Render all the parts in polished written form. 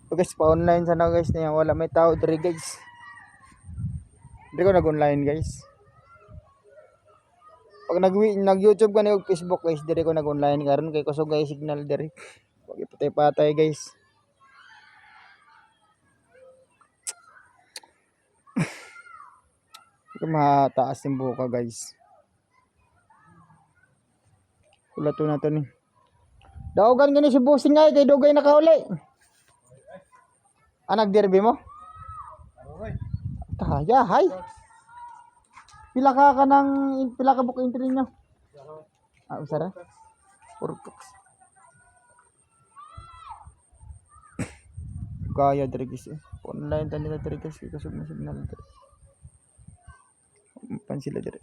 So guys, pa-online sana guys niya. Wala may tao diri guys. Hindi ko nag-online guys. Pag nag-YouTube ka na yung Facebook guys, dire ko nag-online karon kay kusog guys signal dire. Wag ipatay-patay guys. Ito mataas yung buka guys. Kulato na to ni. Daogan gani si Busing ay kay dugay nakahuli. Anak derby mo? Kaya hay. Pila ka book entry nyo? Ah, usara? Purtoks. Kaya diri guys eh. Online tani na diri guys kusog na signal diri. Pan sila diri.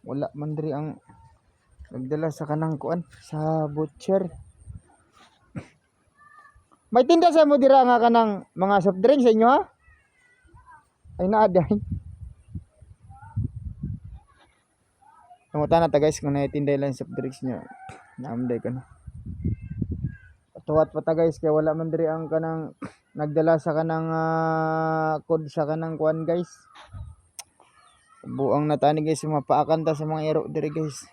Wala man diri ang nagdala sa kanang kuan sa butcher. May tinda sa mo dira nga kanang mga soft drink sa inyo ha? Ay naa day. Tungutan na ta guys kung naitinday lang soft drinks nyo. Naamday ko na. Tuwat pa ta guys kaya wala man diri ang kanang nagdala sa kanang code sa kanang kuan guys. Buang natani guys mapaakan ta sa mga ero diri guys.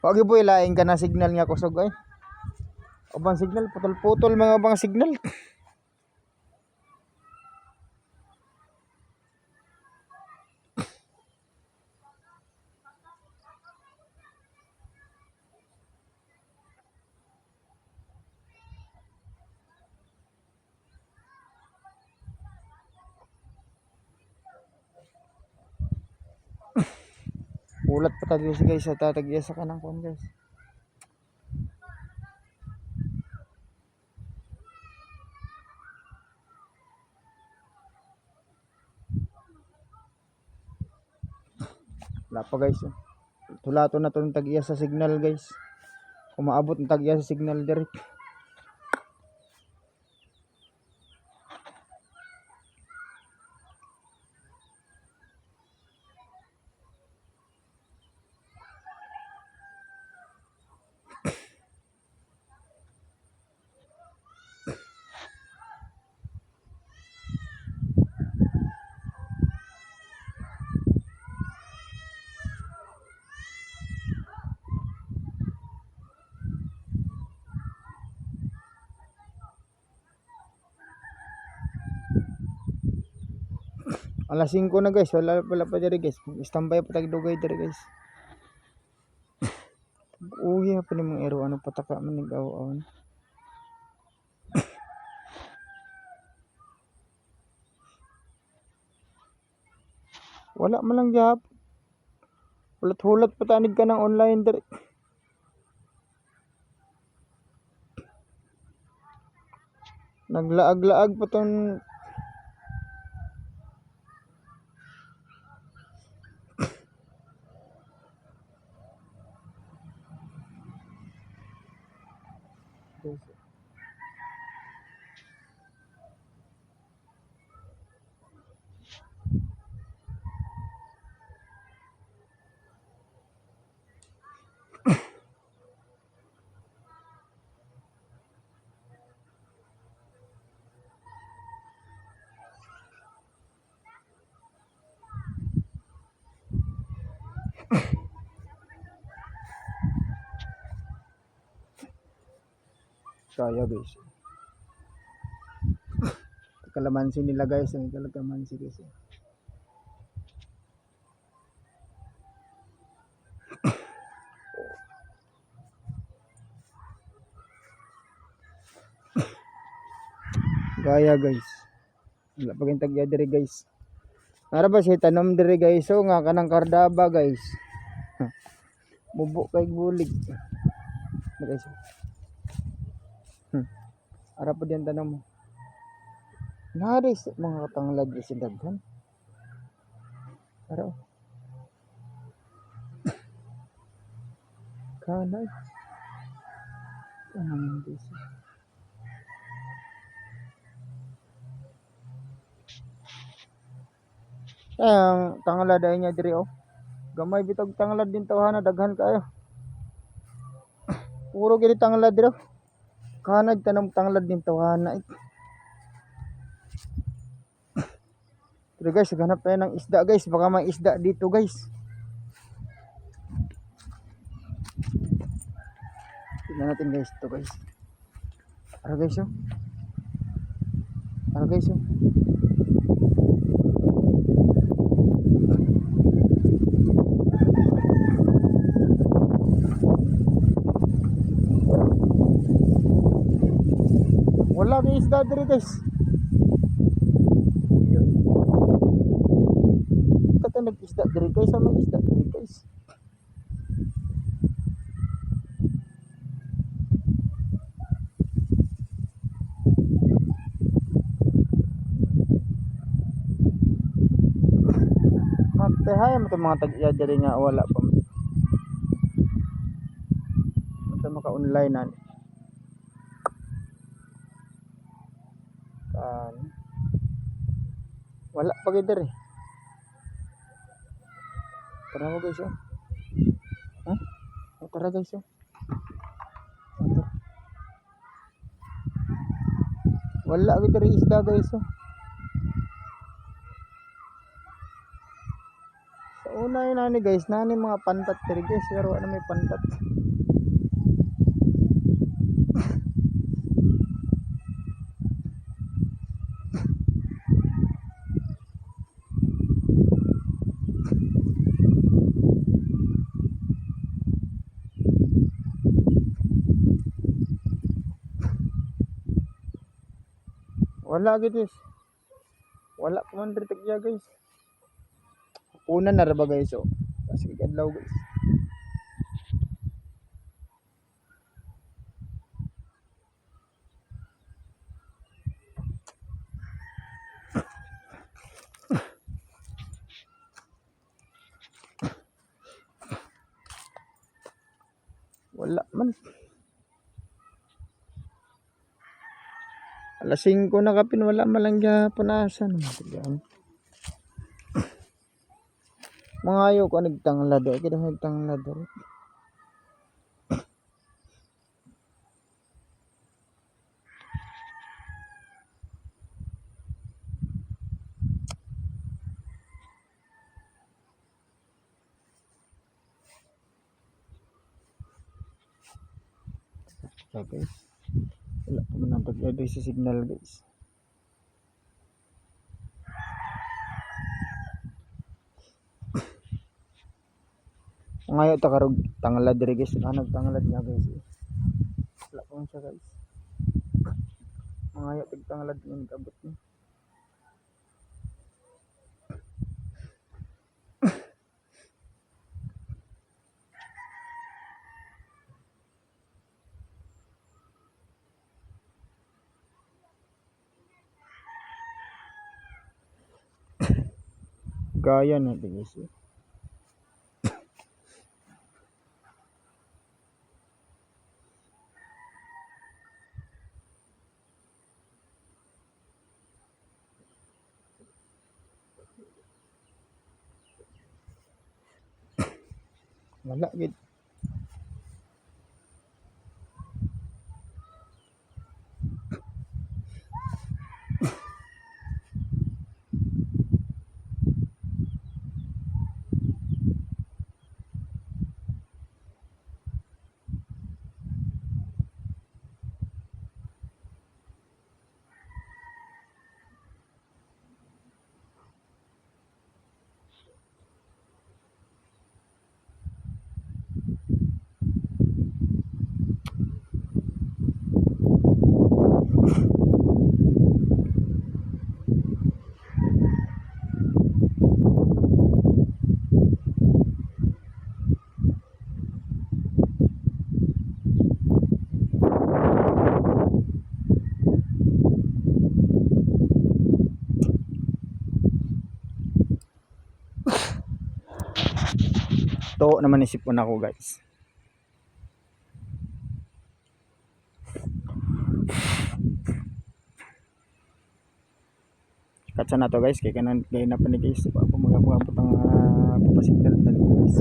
Wag po ilaing ka na signal nga kusog ay. Ubang signal putol-putol mga ubang signal. Ulat pa tayo guys sa tatagya sa kanang kuan guys. Wala pa guys. Tulato na to ng tag-iya sa signal guys. Kung maabot ng tag-iya sa signal direct. Alas 5 na guys, wala pala pa diri guys. Standby pa tag dugay diri guys. Uy, pa ni mga ero ano pataka man nagaw-aw. Wala man lang jab. Hulat-hulat pa tanig ka ng online diri. Naglaag-laag pa ton. Kaya guys. Kalamansi nila guys, ang kalamansi guys. Gaya guys. Wala pa kayong tagya diri guys. Nara ba siya tanom diri guys? So nga kanang kardaba guys. Mubo kay bulig. Guys. Ara pa diyan tanong mo. Naris mga katanglad sa daghan. Ara. Kanay. Guys. Ang tangalad ay niya diri oh. Gamay bitog tangalad din tawhana daghan kayo. Puro gid tangalad diri. Kanag tanong tangalad din tawhana. Pero guys, naghanap tayo ng isda guys. Baka may isda dito guys. Tignan natin guys ito guys. Para guys oh. Para guys oh. Wala kay isda diri guys. Kata nag-isda diri guys. Sama isda diri guys. Magtahay mo mga tag-iya diri nga wala pa. Ito maka-online na. Wala pa gid diri. Tara mo guys oh. Ha? Tara guys oh. Wala gid diri isda guys oh. Sa una yun nani guys, nani mga pantat diri guys, pero wala may pantat. Wala gid guys. Wala pa man diri tagya guys. Una na ra ba guys oh. Kasi kadlaw guys. Wala man. Alas 5 na kapin wala man lang punasan. Mga ayo ko nagtanglad eh. Kita nagtanglad eh. Okay guys. Wala pa man ang pag-edit sa signal guys. Ngayon ta karog tanglad diri guys. Hanag tanglad niya guys. Wala pa man siya guys. Ngayon tag tanglad ni kabot ni. Gaya na guys. Wala gid. To naman isipon ako guys. Katsa na to guys kay kanan kay na pa ni guys pa mga papasignal tani guys.